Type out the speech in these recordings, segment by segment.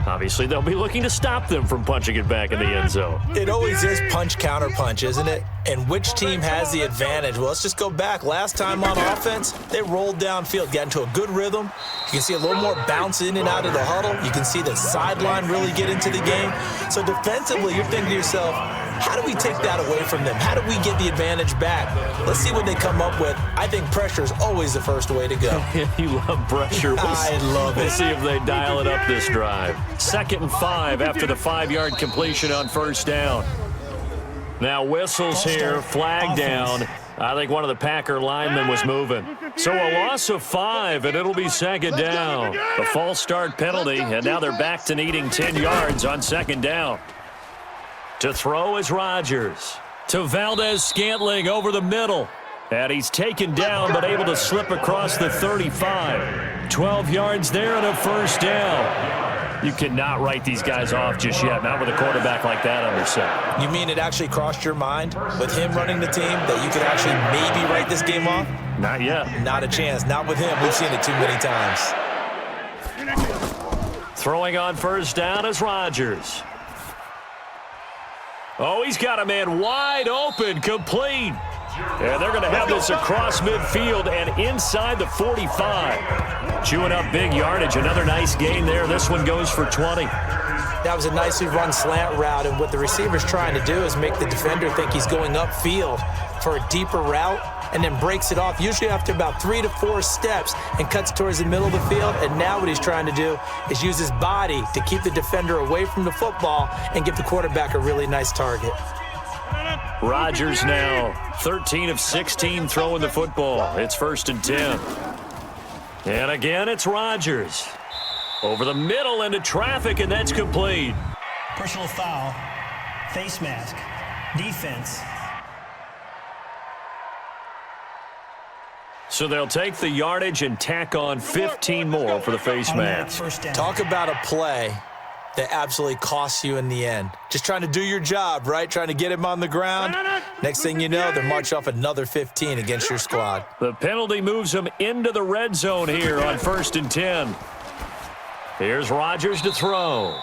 Obviously, they'll be looking to stop them from punching it back in the end zone. It always is punch-counter-punch, isn't it? And which team has the advantage? Well, let's just go back. Last time on offense, they rolled downfield, got into a good rhythm. You can see a little more bounce in and out of the huddle. You can see the sideline really get into the game. So defensively, you're thinking to yourself, how do we take that away from them? How do we get the advantage back? Let's see what they come up with. I think pressure is always the first way to go. You love pressure. I love it. We'll see if they dial it up this drive. 2nd and 5 after the 5-yard completion on first down. Now whistles here, flag down. I think one of the Packer linemen was moving. So a loss of 5, and it'll be 2nd down. A false start penalty, and now they're back to needing 10 yards on 2nd down. To throw is Rodgers. To Valdez-Scantling over the middle. And he's taken down, but able to slip across the 35. 12 yards there and a first down. You cannot write these guys off just yet, not with a quarterback like that under center. You mean it actually crossed your mind with him running the team that you could actually maybe write this game off? Not yet. Not a chance. Not with him. We've seen it too many times. Throwing on first down is Rodgers. Oh, he's got a man wide open, complete. And they're going to have this across midfield and inside the 45. Chewing up big yardage. Another nice gain there. This one goes for 20. That was a nicely run slant route, and what the receiver's trying to do is make the defender think he's going upfield for a deeper route and then breaks it off, usually after about 3 to 4 steps, and cuts towards the middle of the field. And now what he's trying to do is use his body to keep the defender away from the football and give the quarterback a really nice target. Rodgers now 13 of 16 throwing the football. It's 1st and 10. And again, it's Rodgers. Over the middle into traffic, and that's complete. Personal foul, face mask, defense. So they'll take the yardage and tack on 15 more for the face mask. Talk about a play that absolutely costs you in the end. Just trying to do your job, right? Trying to get him on the ground. Next thing you know, they march off another 15 against your squad. The penalty moves them into the red zone here on 1st and 10. Here's Rodgers to throw.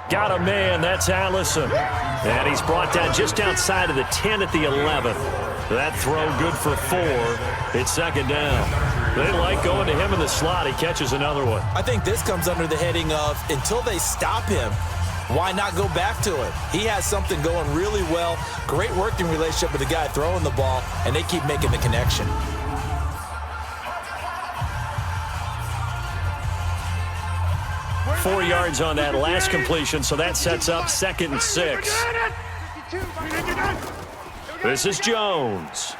Got a man, that's Allison. And he's brought down just outside of the 10 at the 11. That throw good for 4. It's 2nd down. They like going to him in the slot. He catches another one. I think this comes under the heading of, until they stop him, why not go back to it? He has something going really well. Great working relationship with the guy throwing the ball, and they keep making the connection. Four yards on that last completion, so that sets up 2nd and 6. This is Jones.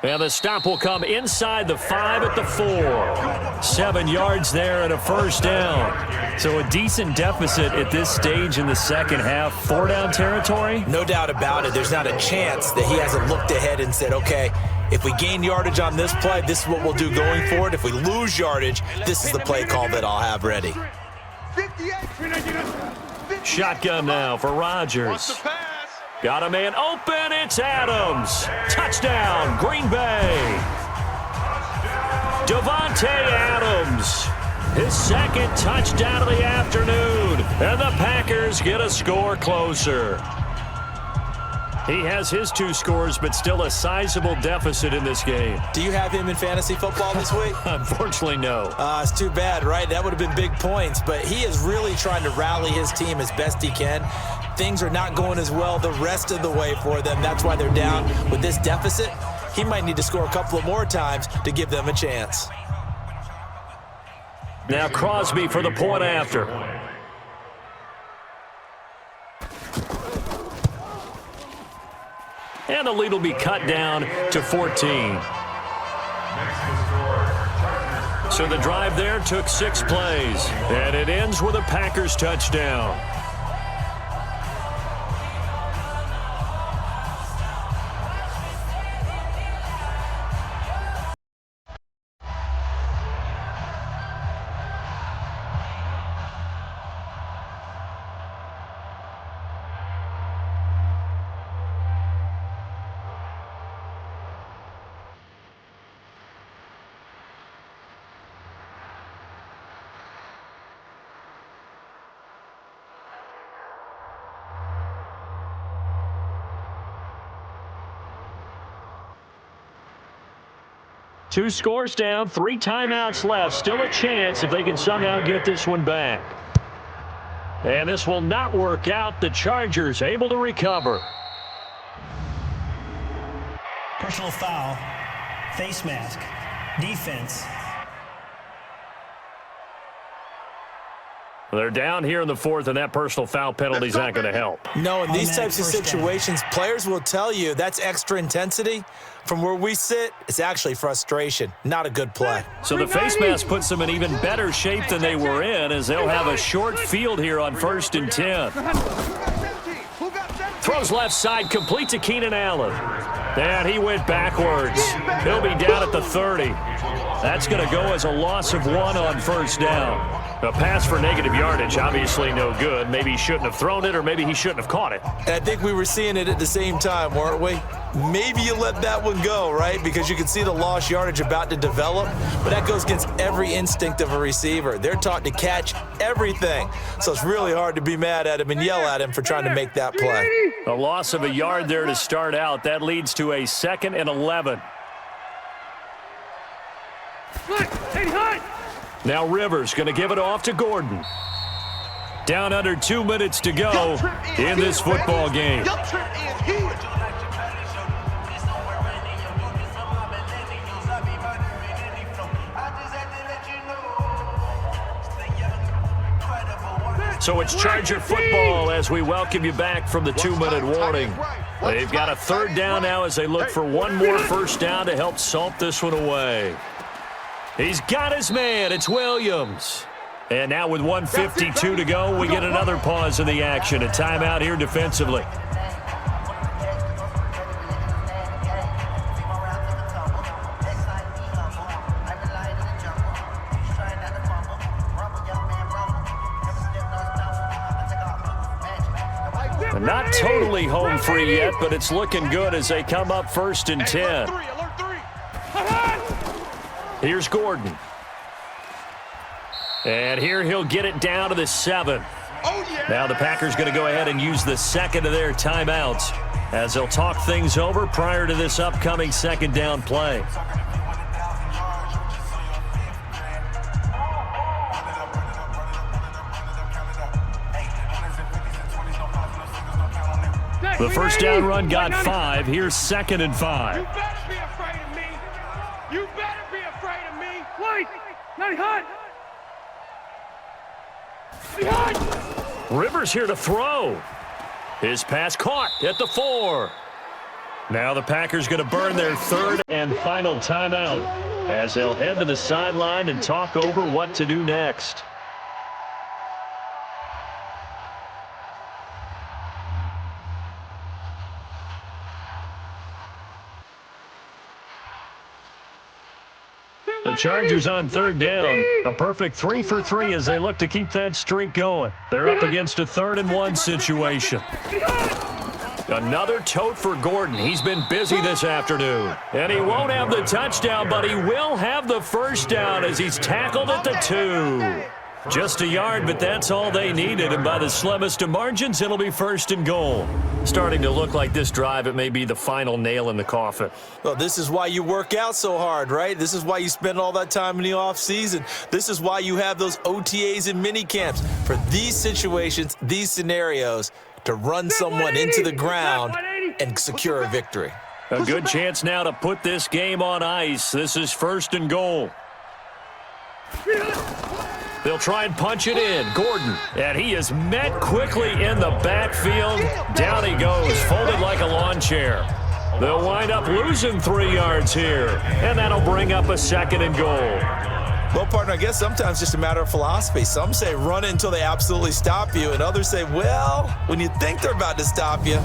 And the stop will come inside the 5 at the 4. 7 yards there and a first down. So a decent deficit at this stage in the second half. 4-down territory? No doubt about it. There's not a chance that he hasn't looked ahead and said, okay, if we gain yardage on this play, this is what we'll do going forward. If we lose yardage, this is the play call that I'll have ready. Shotgun now for Rodgers. Got a man open. It's Adams. Touchdown, Green Bay. Davante Adams. His 2nd touchdown of the afternoon. And the Packers get a score closer. He has his 2 scores, but still a sizable deficit in this game. Do you have him in fantasy football this week? Unfortunately, no. It's too bad, right? That would have been big points, but he is really trying to rally his team as best he can. Things are not going as well the rest of the way for them. That's why they're down with this deficit. He might need to score a couple of more times to give them a chance. Now Crosby for the point after. And the lead will be cut down to 14. So the drive there took 6 plays, and it ends with a Packers touchdown. 2 scores down, 3 timeouts left. Still a chance if they can somehow get this one back. And this will not work out. The Chargers able to recover. Personal foul, face mask, defense. They're down here in the 4th, and that personal foul penalty is not going to help. No, in these types of situations, players will tell you that's extra intensity. From where we sit, it's actually frustration. Not a good play. So the face mask puts them in even better shape than they were in, as they'll have a short field here on 1st and 10. Throws left side, complete to Keenan Allen. And he went backwards. He'll be down at the 30. That's going to go as a loss of 1 on 1st down. A pass for negative yardage, obviously no good. Maybe he shouldn't have thrown it, or maybe he shouldn't have caught it. And I think we were seeing it at the same time, weren't we? Maybe you let that one go, right? Because you can see the lost yardage about to develop, but that goes against every instinct of a receiver. They're taught to catch everything. So it's really hard to be mad at him and yell at him for trying to make that play. A loss of a yard there to start out. That leads to a 2nd and 11. Now Rivers going to give it off to Gordon. Down under 2 minutes to go in this football game. So it's Charger football as we welcome you back from the 2-minute warning. They've got a 3rd down now as they look for one more 1st down to help salt this one away. He's got his man. It's Williams. And now with 1:52 to go, we get another pause in the action. A timeout here defensively. Not totally home free yet, but it's looking good as they come up 1st and 10. Here's Gordon. And here he'll get it down to the 7. Now the Packers going to go ahead and use the 2nd of their timeouts as they'll talk things over prior to this upcoming 2nd down play. The 1st down run got 5. Here's 2nd and 5. You better be afraid of me. You better be afraid of me. Wait, not hot. Rivers here to throw. His pass caught at the 4. Now the Packers going to burn their 3rd and final timeout as they'll head to the sideline and talk over what to do next. The Chargers on 3rd down. A perfect 3 for 3 as they look to keep that streak going. They're up against a 3rd and 1 situation. Another tote for Gordon. He's been busy this afternoon. And he won't have the touchdown, but he will have the 1st down as he's tackled at the 2. Just a yard, but that's all they needed. And by the slimmest of margins, it'll be 1st and goal. Starting to look like this drive, it may be the final nail in the coffin. Well, this is why you work out so hard, right? This is why you spend all that time in the offseason. This is why you have those OTAs and mini camps for these situations, these scenarios, to run someone into the ground and secure a victory. A good chance now to put this game on ice. This is 1st and goal. They'll try and punch it in. Gordon, and he is met quickly in the backfield. Down he goes, folded like a lawn chair. They'll wind up losing 3 yards here, and that'll bring up a 2nd and goal. Well, partner, I guess sometimes it's just a matter of philosophy. Some say run until they absolutely stop you, and others say, well, when you think they're about to stop you,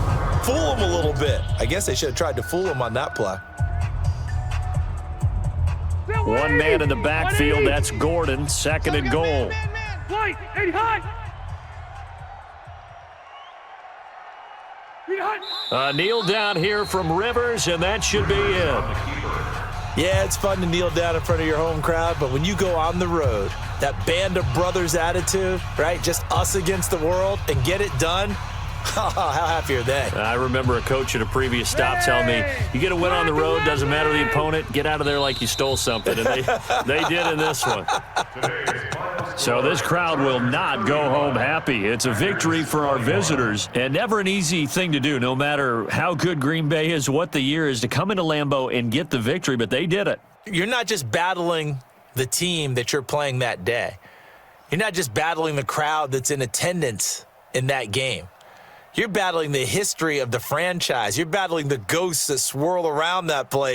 fool them a little bit. I guess they should have tried to fool them on that play. One man in the backfield, that's Gordon, 2nd and goal. A kneel down here from Rivers, and that should be it. Yeah, it's fun to kneel down in front of your home crowd, but when you go on the road, that band of brothers attitude, right, just us against the world, and get it done, How happy are they? I remember a coach at a previous stop telling me, you get a win on the road, doesn't matter the opponent, get out of there like you stole something. And they did in this one. So this crowd will not go home happy. It's a victory for our visitors, and never an easy thing to do, no matter how good Green Bay is, what the year is, to come into Lambeau and get the victory, but they did it. You're not just battling the team that you're playing that day. You're not just battling the crowd that's in attendance in that game. You're battling the history of the franchise. You're battling the ghosts that swirl around that place.